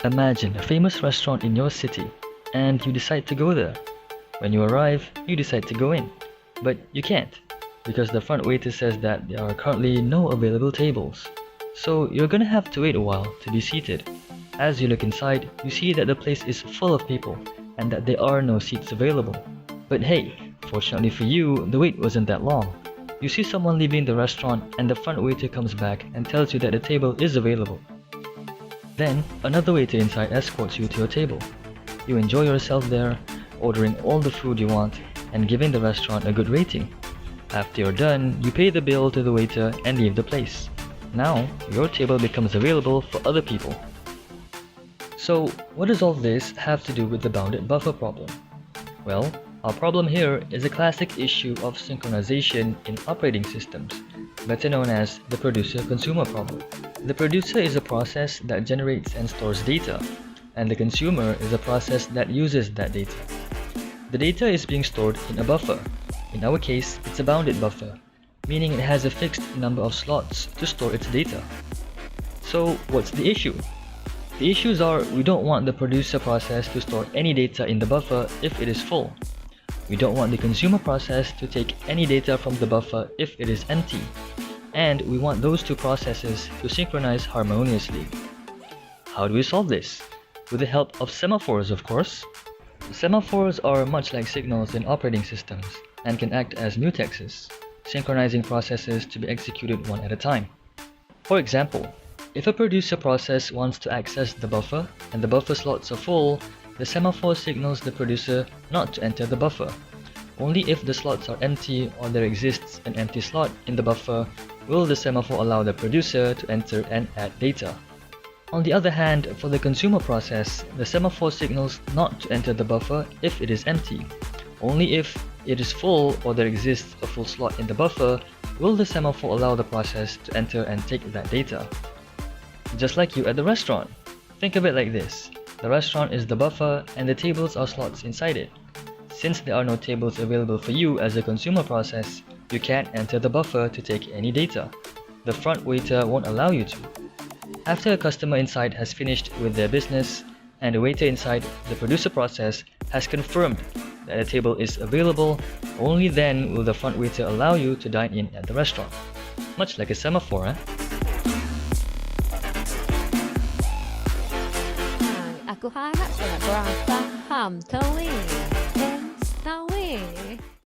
Imagine a famous restaurant in your city and you decide to go there. When you arrive, you decide to go in. But you can't, because the front waiter says that there are currently no available tables. So you're gonna have to wait a while to be seated. As you look inside, you see that the place is full of people and that there are no seats available. But hey, fortunately for you, the wait wasn't that long. You see someone leaving the restaurant and the front waiter comes back and tells you that the table is available. Then, another waiter inside escorts you to your table. You enjoy yourself there, ordering all the food you want and giving the restaurant a good rating. After you're done, you pay the bill to the waiter and leave the place. Now, your table becomes available for other people. So, what does all this have to do with the bounded buffer problem? Well, our problem here is a classic issue of synchronization in operating systems, better known as the producer-consumer problem. The producer is a process that generates and stores data, and the consumer is a process that uses that data. The data is being stored in a buffer. In our case, it's a bounded buffer, meaning it has a fixed number of slots to store its data. So, what's the issue? The issues are we don't want the producer process to store any data in the buffer if it is full. We don't want the consumer process to take any data from the buffer if it is empty. And we want those two processes to synchronize harmoniously. How do we solve this? With the help of semaphores, of course. Semaphores are much like signals in operating systems and can act as mutexes, synchronizing processes to be executed one at a time. For example, if a producer process wants to access the buffer and the buffer slots are full, the semaphore signals the producer not to enter the buffer. Only if the slots are empty or there exists an empty slot in the buffer will the semaphore allow the producer to enter and add data. On the other hand, for the consumer process, the semaphore signals not to enter the buffer if it is empty. Only if it is full or there exists a full slot in the buffer will the semaphore allow the process to enter and take that data. Just like you at the restaurant. Think of it like this. The restaurant is the buffer and the tables are slots inside it. Since there are no tables available for you as a consumer process, you can't enter the buffer to take any data. The front waiter won't allow you to. After a customer inside has finished with their business and a waiter inside the producer process has confirmed that a table is available, only then will the front waiter allow you to dine in at the restaurant. Much like a semaphore, eh? Aku harap segera kurang faham. Tawi, tawi.